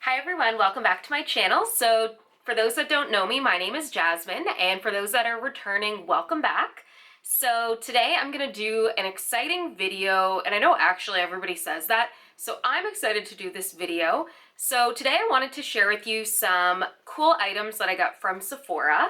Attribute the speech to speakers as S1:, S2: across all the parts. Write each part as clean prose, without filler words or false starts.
S1: Hi everyone, welcome back to my channel. So for those that don't know me, my name is Jasmine, and for those that are returning, welcome back. So today I'm gonna do an exciting video, and I know actually everybody says that, so I'm excited to do this video. So today I wanted to share with you some cool items that I got from Sephora.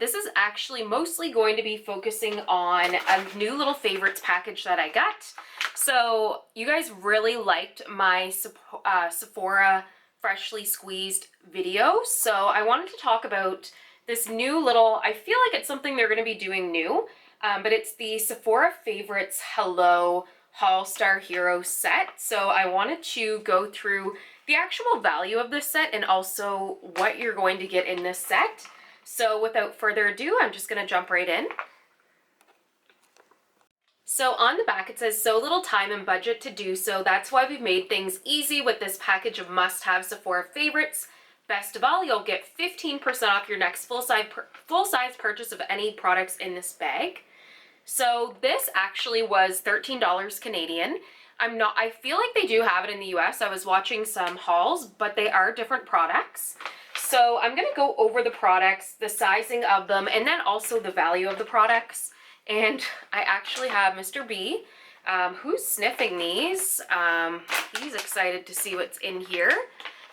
S1: This is actually mostly going to be focusing on a new little favorites package that I got. So you guys really liked my Sephora freshly squeezed video, so I wanted to talk about this new little, I feel like it's something they're going to be doing new, but it's the Sephora Favorites Hello Haul Star Hero set. So I wanted to go through the actual value of this set and also what you're going to get in this set. So without further ado, I'm just going to jump right in. So on the back it says, so little time and budget to do so. That's why we've made things easy with this package of must-have Sephora favorites. Best of all, you'll get 15% off your next full-size purchase of any products in this bag. So this actually was $13 Canadian. I feel like they do have it in the US. I was watching some hauls, but they are different products. So I'm going to go over the products, the sizing of them, and then also the value of the products. And I actually have Mr. B, who's sniffing these. He's excited to see what's in here.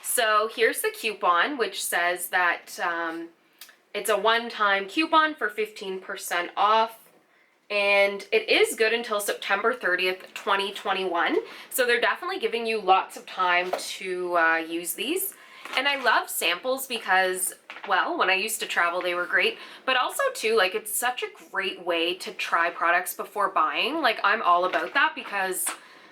S1: So here's the coupon, which says that it's a one-time coupon for 15% off. And it is good until September 30th, 2021. So they're definitely giving you lots of time to use these. And I love samples because, well, when I used to travel, they were great. But also, too, like, it's such a great way to try products before buying. Like, I'm all about that because,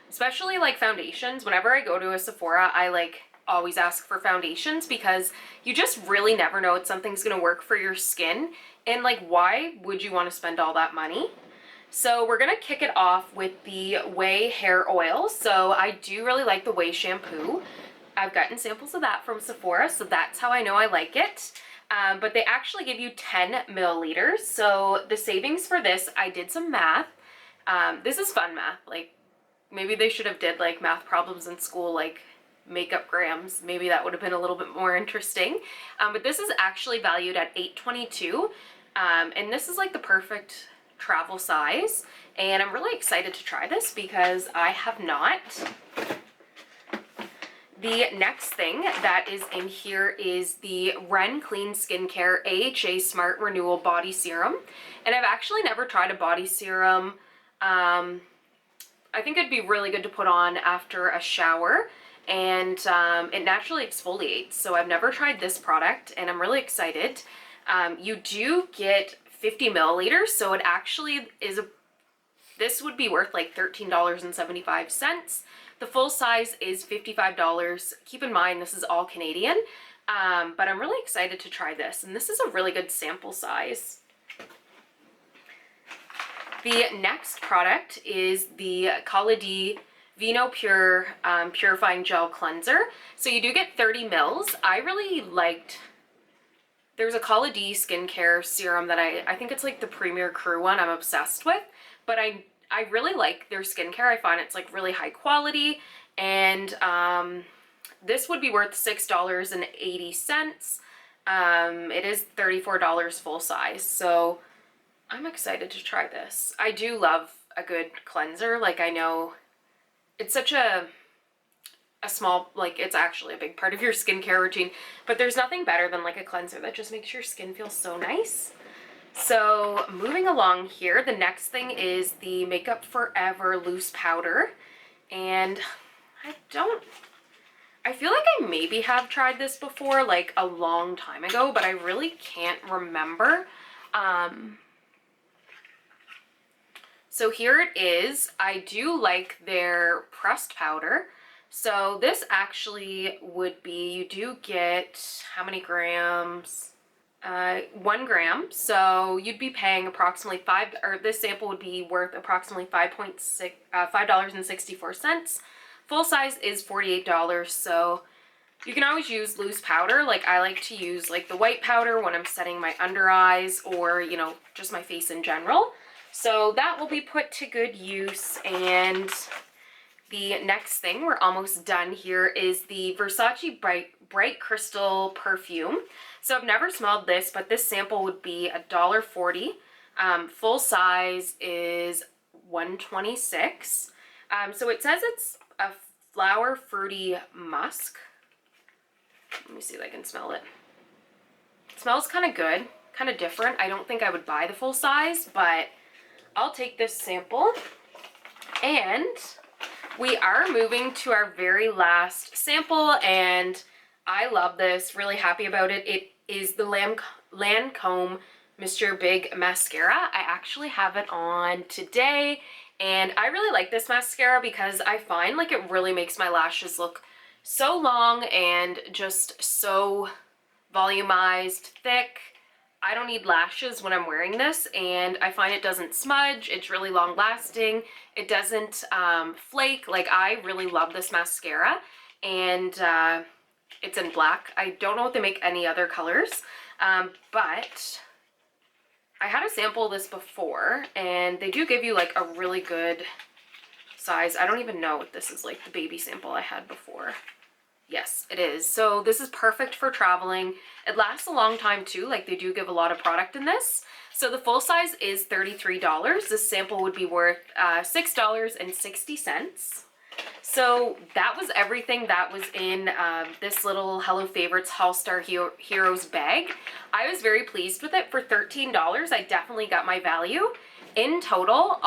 S1: especially, like, foundations, whenever I go to a Sephora, I, like, always ask for foundations because you just really never know if something's going to work for your skin. And, like, why would you want to spend all that money? So we're going to kick it off with the Ouai hair oil. So I do really like the Ouai shampoo. I've gotten samples of that from Sephora, so that's how I know I like it. But they actually give you 10 milliliters. So the savings for this, I did some math. This is fun math. Like, maybe they should have did like math problems in school, like makeup grams. Maybe that would have been a little bit more interesting. But this is actually valued at $8.22. And this is like the perfect travel size. And I'm really excited to try this because I have not. The next thing that is in here is the Ren Clean Skincare AHA Smart Renewal Body Serum. And I've actually never tried a body serum. I think it'd be really good to put on after a shower. And it naturally exfoliates. So I've never tried this product and I'm really excited. You do get 50 milliliters. So it actually is this would be worth like $13.75. The full size is $55. Keep in mind, this is all Canadian, but I'm really excited to try this. And this is a really good sample size. The next product is the Vino Pure Purifying Gel Cleanser. So you do get 30 mils. I really liked, there's a Cala D skincare serum that I think it's like the Premier Crew one I'm obsessed with, but I really like their skincare. I find it's like really high quality, and this would be worth $6.80. It is $34 full size, so I'm excited to try this. I do love a good cleanser. Like, I know it's such a small, like, it's actually a big part of your skincare routine, but there's nothing better than like a cleanser that just makes your skin feel so nice. So moving along here, the next thing is the Makeup Forever Loose Powder. And I feel like I maybe have tried this before, like a long time ago, but I really can't remember. So here it is. I do like their pressed powder. So this actually would be, you do get, how many grams? 1 gram, so you'd be paying approximately this sample would be worth approximately $5.64. Full size is $48, so you can always use loose powder. Like, I like to use like the white powder when I'm setting my under eyes or, you know, just my face in general. So that will be put to good use. And The next thing, we're almost done here, is the Versace Bright Crystal Perfume. So I've never smelled this, but this sample would be $1.40. Full size is $126. So it says it's a flower fruity musk. Let me see if I can smell it. It smells kind of good, kind of different. I don't think I would buy the full size, but I'll take this sample. And we are moving to our very last sample, and I love this, really happy about it. It is the Lancome Mr Big Mascara. I actually have it on today, and I really like this mascara because I find like it really makes my lashes look so long and just so volumized, thick. I don't need lashes when I'm wearing this, and I find it doesn't smudge. It's really long lasting. It doesn't flake. Like, I really love this mascara, and it's in black. I don't know if they make any other colors, but I had a sample of this before, and they do give you like a really good size. I don't even know if this is like the baby sample I had before. Yes, it is. So this is perfect for traveling. It lasts a long time too. Like, they do give a lot of product in this. So the full size is $33. This sample would be worth $6.60. So that was everything that was in this little Hello Favorites Haul Star Heroes bag. I was very pleased with it. For $13, I definitely got my value. In total,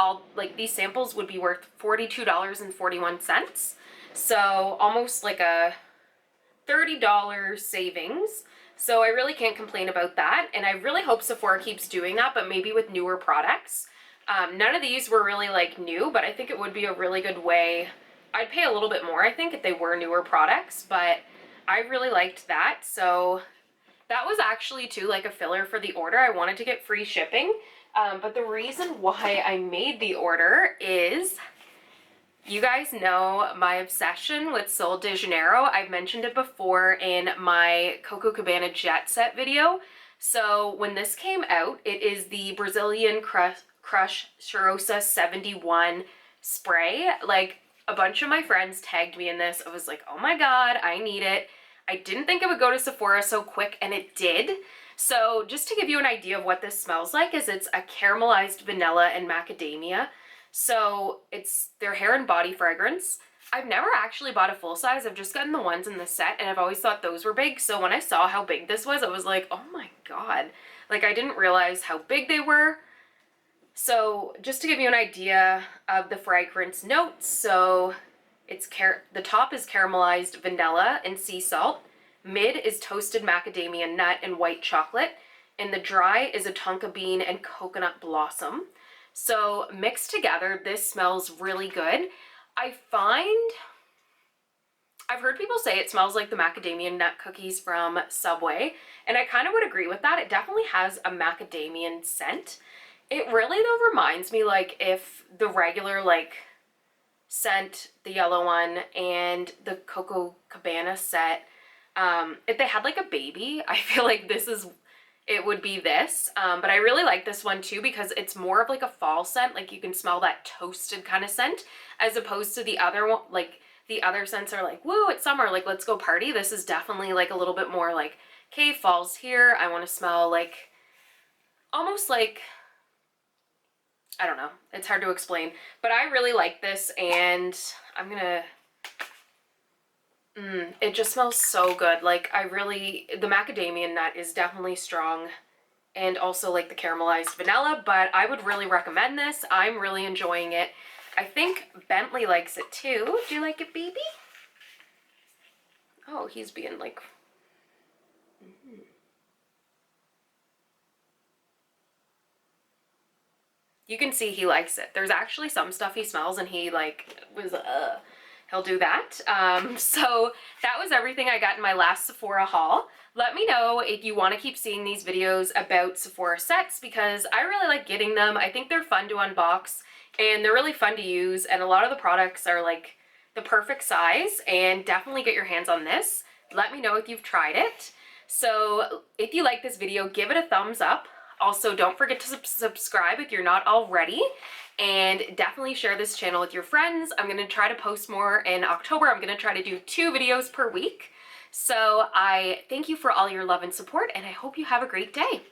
S1: these samples would be worth $42.41. So almost like a $30 savings. So I really can't complain about that. And I really hope Sephora keeps doing that, but maybe with newer products. None of these were really like new, but I think it would be a really good way. I'd pay a little bit more, I think, if they were newer products, but I really liked that. So that was actually too like a filler for the order. I wanted to get free shipping. But the reason why I made the order is, you guys know my obsession with Sol de Janeiro. I've mentioned it before in my Coco Cabana Jet Set video. So when this came out, it is the Brazilian Crush Cheirosa 71 spray. Like, a bunch of my friends tagged me in this. I was like, oh my god, I need it. I didn't think it would go to Sephora so quick, and it did. So just to give you an idea of what this smells like, is it's a caramelized vanilla and macadamia. So it's their hair and body fragrance. I've never actually bought a full size. I've just gotten the ones in the set, and I've always thought those were big. So when I saw how big this was, I was like, oh my god. Like, I didn't realize how big they were. So just to give you an idea of the fragrance notes, so it's the top is caramelized vanilla and sea salt. Mid is toasted macadamia nut and white chocolate. And the dry is a tonka bean and coconut blossom. So mixed together, this smells really good. I've heard people say it smells like the macadamia nut cookies from Subway, and I kind of would agree with that. It definitely has a macadamia scent. It really, though, reminds me, like, if the regular, like, scent, the yellow one, and the Coco Cabana set, if they had, like, a baby, I feel like it would be this. But I really like this one, too, because it's more of, like, a fall scent. Like, you can smell that toasted kind of scent, as opposed to the other one, like, the other scents are like, woo, it's summer, like, let's go party. This is definitely, like, a little bit more, like, okay, fall's here. I want to smell, like, almost like, I don't know. It's hard to explain. But I really like this, and I'm gonna... it just smells so good. Like, the macadamia nut is definitely strong, and also, like, the caramelized vanilla, but I would really recommend this. I'm really enjoying it. I think Bentley likes it, too. Do you like it, baby? Oh, he's being, like... You can see he likes it. There's actually some stuff he smells and he like he'll do that. So that was everything I got in my last Sephora haul. Let me know if you want to keep seeing these videos about Sephora sets, because I really like getting them. I think they're fun to unbox and they're really fun to use, and a lot of the products are like the perfect size, and definitely get your hands on this. Let me know if you've tried it. So if you like this video, give it a thumbs up. Also, don't forget to subscribe if you're not already, and definitely share this channel with your friends. I'm going to try to post more in October. I'm going to try to do 2 videos per week. So I thank you for all your love and support, and I hope you have a great day.